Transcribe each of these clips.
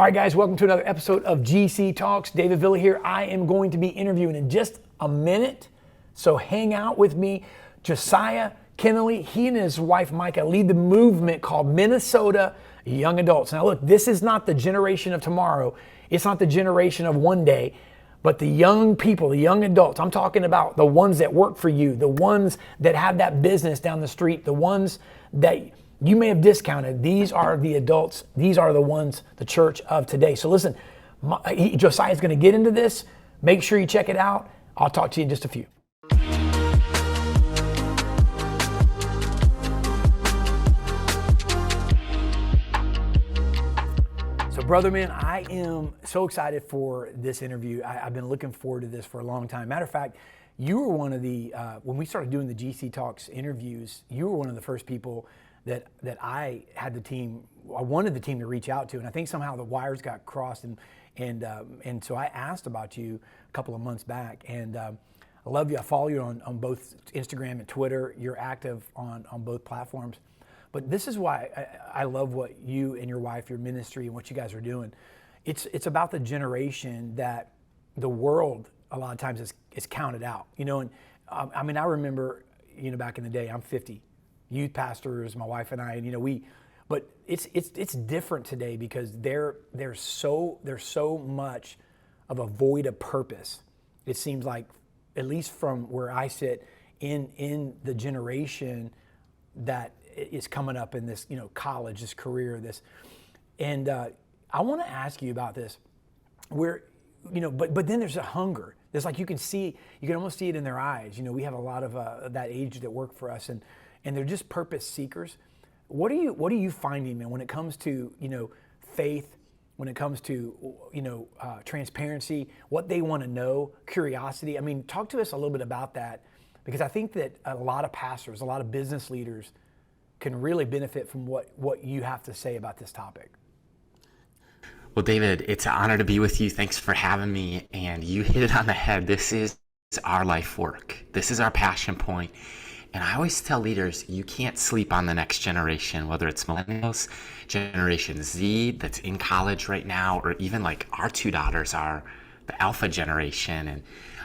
All right, guys, welcome to another episode of GC Talks. David Vila here. I am going to be interviewing in just a minute, so hang out with me. Josiah Kennealy, he and his wife Micah lead the movement called Minnesota Young Adults. Now look, this is not the generation of tomorrow. It's not the generation of one day, but the young people, the young adults. I'm talking about the ones that work for you, the ones that have that business down the street, the ones that you may have discounted. These are the adults. These are the ones, the church of today. So listen, Josiah's going to get into this. Make sure you check it out. I'll talk to you in just a few. So brother, man, I am so excited for this interview. I've been looking forward to this for a long time. Matter of fact, you were one of the, when we started doing the GC Talks interviews, you were one of the first people that I had I wanted the team to reach out to, and I think somehow the wires got crossed, and so I asked about you a couple of months back, and I love you. I follow you on both Instagram and Twitter. You're active on both platforms, but this is why I love what you and your wife, your ministry, and what you guys are doing. It's about the generation that the world a lot of times is counted out, and I mean I remember back in the day. I'm 50. Youth pastors, my wife and I, and but it's different today because there's so much of a void of purpose. It seems like, at least from where I sit in the generation that is coming up in this, college, this career, and I want to ask you about this, where, but then there's a hunger. There's like you can almost see it in their eyes. We have a lot of that age that work for us, and they're just purpose seekers. What are you finding, man, when it comes to faith, when it comes to transparency, what they want to know, curiosity? I mean, talk to us a little bit about that, because I think that a lot of pastors, a lot of business leaders can really benefit from what you have to say about this topic. Well, David, it's an honor to be with you. Thanks for having me. And you hit it on the head. This is our life work. This is our passion point. And I always tell leaders, you can't sleep on the next generation, whether it's millennials, Generation Z that's in college right now, or even like our two daughters are the Alpha generation. And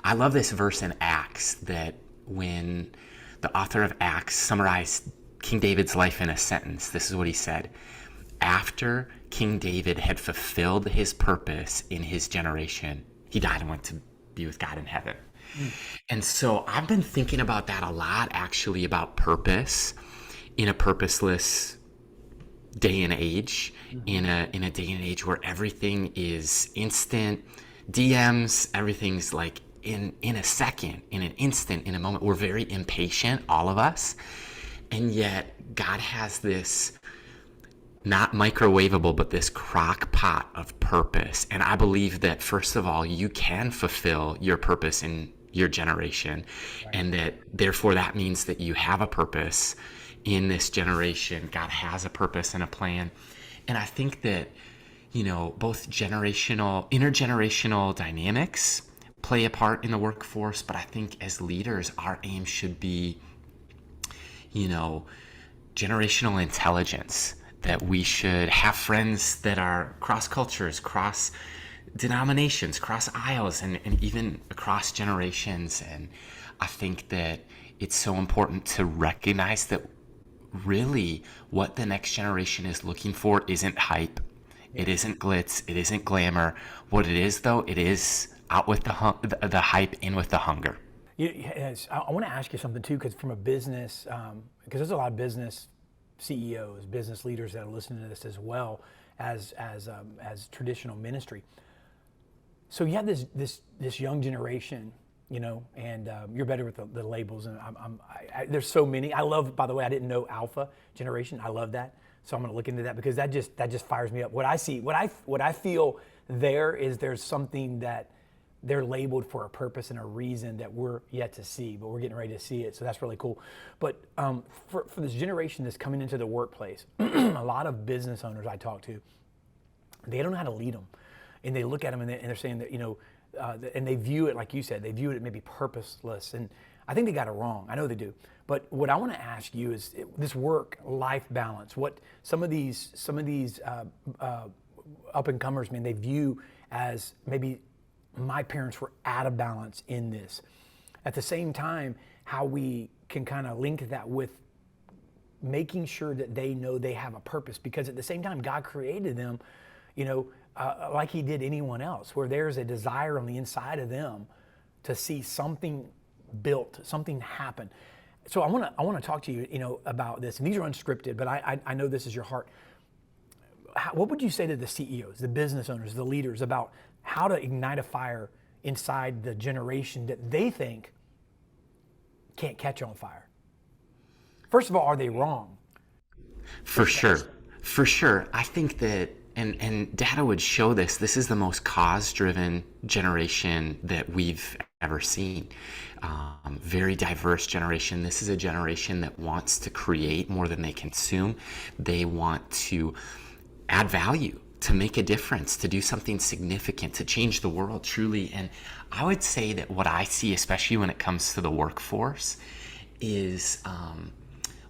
I love this verse in Acts that when the author of Acts summarized King David's life in a sentence, this is what he said. After King David had fulfilled his purpose in his generation, he died and went to be with God in heaven. And so I've been thinking about that a lot, actually, about purpose in a purposeless day and age, in a day and age where everything is instant, DMs, everything's like in a second, in an instant, in a moment. We're very impatient, all of us. And yet God has this not microwavable, but this crock pot of purpose. And I believe that, first of all, you can fulfill your purpose in your generation, right. And that therefore that means that you have a purpose in this generation. God has a purpose and a plan. And I think that, both intergenerational dynamics play a part in the workforce, but I think as leaders, our aim should be, generational intelligence, that we should have friends that are cross cultures, cross denominations, cross aisles, and even across generations. And I think that it's so important to recognize that really what the next generation is looking for isn't hype. It isn't glitz. It isn't glamour. What it is, though, it is out with the hype, in with the hunger. Yes, I want to ask you something too, because from a business, because there's a lot of business CEOs, business leaders that are listening to this, as well as traditional ministry. So you have this young generation, and you're better with the labels, and there's so many. I love, by the way, I didn't know Alpha generation. I love that, so I'm going to look into that, because that just fires me up. What I see, what I feel there's something that they're labeled for a purpose and a reason that we're yet to see, but we're getting ready to see it. So that's really cool. But for this generation that's coming into the workplace, a lot of business owners I talk to, they don't know how to lead them. And they look at them and they're saying that, and they view it, like you said, they view it maybe purposeless. And I think they got it wrong. I know they do. But what I want to ask you is this work-life balance. What some of these up and comers, man, they view as maybe my parents were out of balance in this. At the same time, how we can kind of link that with making sure that they know they have a purpose, because at the same time, God created them, like He did anyone else, where there's a desire on the inside of them to see something built, something happen. So I want to talk to you, about this, and these are unscripted, but I know this is your heart. What would you say to the CEOs, the business owners, the leaders about how to ignite a fire inside the generation that they think can't catch on fire? First of all, are they wrong? For sure. For sure. I think that, and data would show this, this is the most cause-driven generation that we've ever seen. Very diverse generation. This is a generation that wants to create more than they consume. They want to add value, to make a difference, to do something significant, to change the world truly. And I would say that what I see, especially when it comes to the workforce, is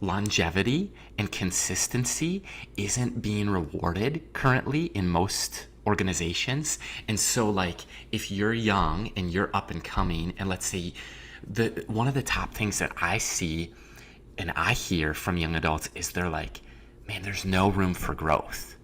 longevity and consistency isn't being rewarded currently in most organizations. And so, like, if you're young and you're up and coming, and let's say one of the top things that I see and I hear from young adults is they're like, man, there's no room for growth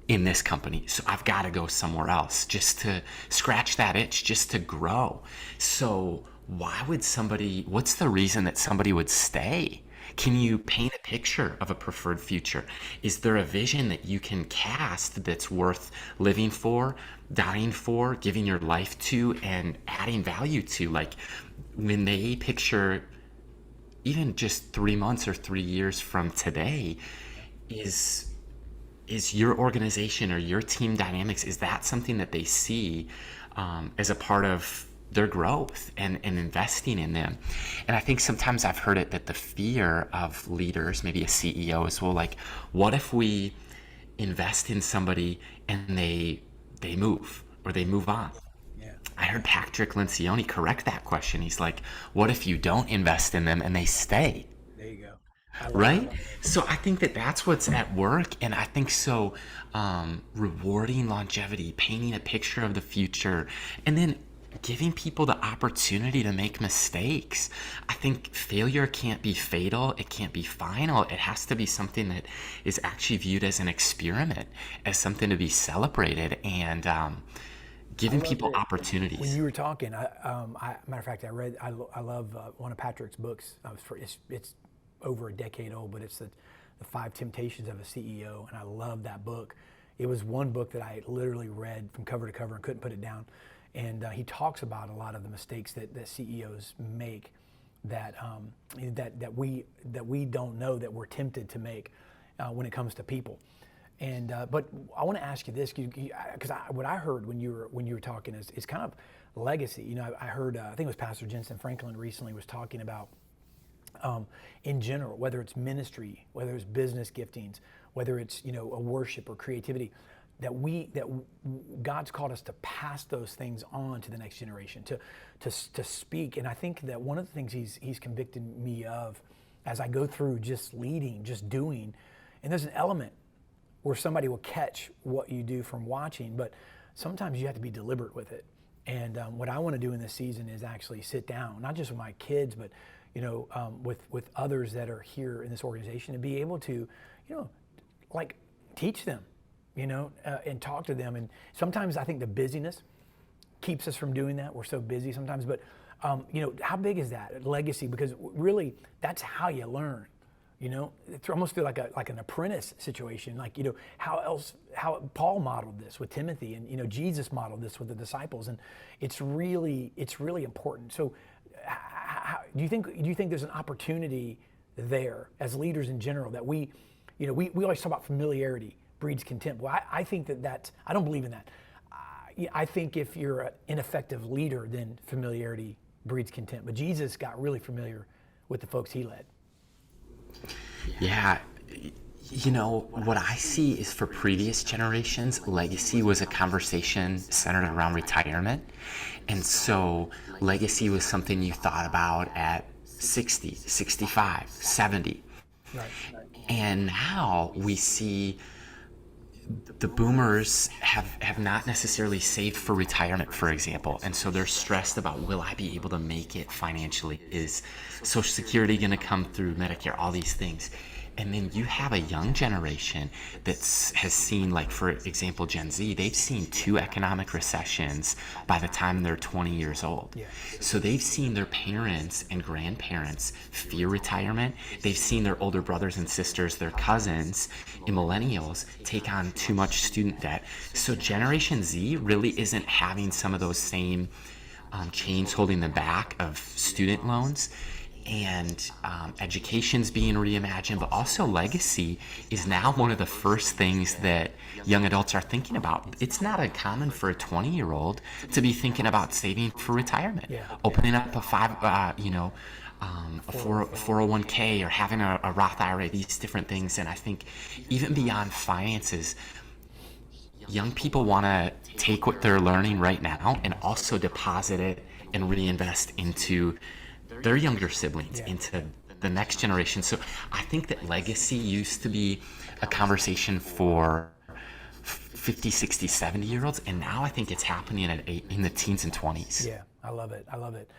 in this company, so I've got to go somewhere else just to scratch that itch, just to grow. So what's the reason that somebody would stay? Can you paint a picture of a preferred future? Is there a vision that you can cast that's worth living for, dying for, giving your life to, and adding value to? Like, when they picture even just 3 months or 3 years from today, is your organization or your team dynamics, is that something that they see as a part of their growth and investing in them? And I think sometimes I've heard it that the fear of leaders, maybe a CEO, is, well, like, what if we invest in somebody and they move or they move on? Yeah. I heard Patrick Lencioni correct that question. He's like, what if you don't invest in them and they stay? There you go. Right? So I think that that's what's at work. And I think so rewarding longevity, painting a picture of the future, and then giving people the opportunity to make mistakes. I think failure can't be fatal. It can't be final. It has to be something that is actually viewed as an experiment, as something to be celebrated, and giving people opportunities. When you were talking, matter of fact, I love one of Patrick's books. It's over a decade old, but it's the 5 Temptations of a CEO, and I love that book. It was one book that I literally read from cover to cover and couldn't put it down. And he talks about a lot of the mistakes that CEOs make that we don't know that we're tempted to make when it comes to people. And but I want to ask you this, because what I heard when you were talking is kind of legacy. I heard I think it was Pastor Jensen Franklin recently was talking about in general, whether it's ministry, whether it's business giftings, whether it's a worship or creativity, that God's called us to pass those things on to the next generation, to speak. And I think that one of the things he's convicted me of as I go through just leading, just doing, and there's an element where somebody will catch what you do from watching, but sometimes you have to be deliberate with it. And what I want to do in this season is actually sit down, not just with my kids, but with others that are here in this organization, and be able to, like, teach them, and talk to them. And sometimes I think the busyness keeps us from doing that. We're so busy sometimes, but how big is that legacy? Because really, that's how you learn. It's almost feel like an apprentice situation. Like, how Paul modeled this with Timothy, and Jesus modeled this with the disciples, and it's really important. So, do you think there's an opportunity there as leaders in general that we always talk about familiarity breeds contempt? Well, I think I don't believe in that. I think if you're an ineffective leader, then familiarity breeds contempt. But Jesus got really familiar with the folks he led. Yeah. What I see is, for previous generations, legacy was a conversation centered around retirement. And so legacy was something you thought about at 60, 65, 70. Right. And now we see the boomers have not necessarily saved for retirement, for example. And so they're stressed about, will I be able to make it financially? Is Social Security going to come through, Medicare, all these things? And then you have a young generation that has seen, like, for example, Gen Z, they've seen 2 economic recessions by the time they're 20 years old. Yeah. So they've seen their parents and grandparents fear retirement. They've seen their older brothers and sisters, their cousins, and millennials take on too much student debt. So Generation Z really isn't having some of those same chains holding them back of student loans. And education's being reimagined, but also legacy is now one of the first things that young adults are thinking about. It's not uncommon for a 20-year-old to be thinking about saving for retirement, opening up a 401k or having a Roth IRA, these different things. And I think even beyond finances, young people want to take what they're learning right now and also deposit it and reinvest into their younger siblings, into the next generation. So I think that legacy used to be a conversation for 50, 60, 70-year-olds, and now I think it's happening in the teens and 20s. Yeah, I love it. I love it.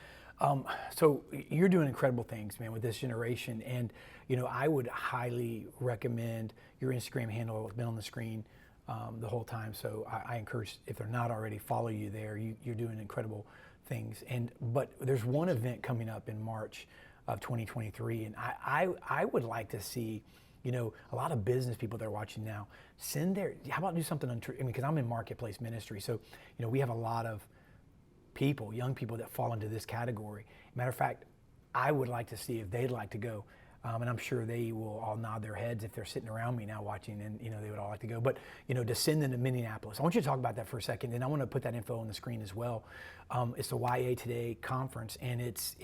So you're doing incredible things, man, with this generation. And, I would highly recommend your Instagram handle. It's been on the screen the whole time. So I encourage, if they're not already, follow you there. You're doing incredible things. But there's one event coming up in March of 2023, and I would like to see, a lot of business people that are watching now, how about do something because I'm in marketplace ministry, so we have a lot of people, young people, that fall into this category. Matter of fact, I would like to see if they'd like to go. And I'm sure they will all nod their heads if they're sitting around me now watching, and they would all like to go. But to send them to Minneapolis, I want you to talk about that for a second, and I want to put that info on the screen as well. It's the YA Today conference, and it's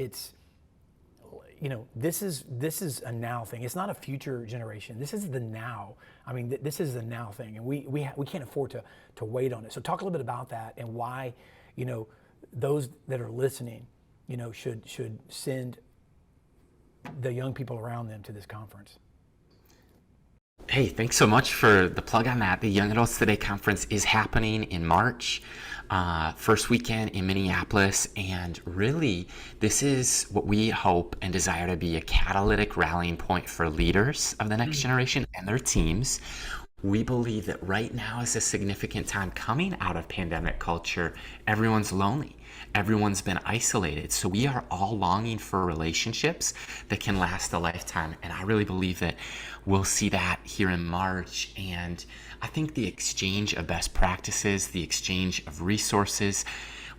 this is a now thing. It's not a future generation. This is the now. I mean, this is the now thing, and we can't afford to wait on it. So talk a little bit about that and why those that are listening, should send the young people around them to this conference. Hey, thanks so much for the plug on that. The Young Adults Today conference is happening in March, first weekend in Minneapolis, and really this is what we hope and desire to be a catalytic rallying point for leaders of the next generation and their teams. We believe that right now is a significant time coming out of pandemic culture. Everyone's lonely. Everyone's been isolated. So we are all longing for relationships that can last a lifetime. And I really believe that we'll see that here in March. And I think the exchange of best practices, the exchange of resources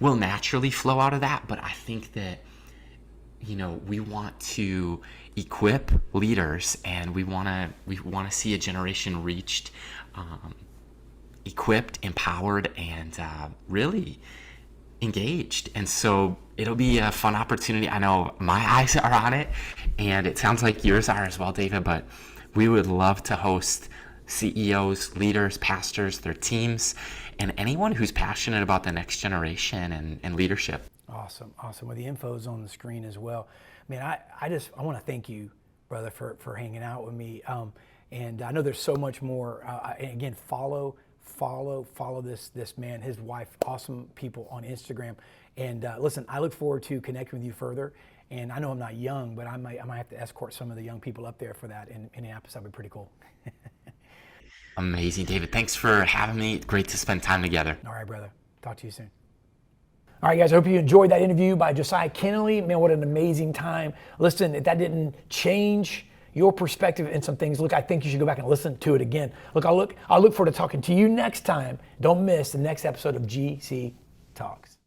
will naturally flow out of that. But I think that, we want to equip leaders, and we want to see a generation reached, equipped, empowered, and really engaged. And so it'll be a fun opportunity. I know my eyes are on it, and it sounds like yours are as well, David, but we would love to host CEOs, leaders, pastors, their teams, and anyone who's passionate about the next generation and leadership. Awesome. Well, the info is on the screen as well. Man, I want to thank you, brother, for hanging out with me. And I know there's so much more. And again, follow this man, his wife, awesome people on Instagram. And listen, I look forward to connecting with you further. And I know I'm not young, but I might have to escort some of the young people up there for that in Minneapolis. That'd be pretty cool. Amazing, David. Thanks for having me. Great to spend time together. All right, brother. Talk to you soon. All right, guys, I hope you enjoyed that interview by Josiah Kennealy. Man, what an amazing time. Listen, if that didn't change your perspective in some things, look, I think you should go back and listen to it again. Look, I'll look forward to talking to you next time. Don't miss the next episode of GC Talks.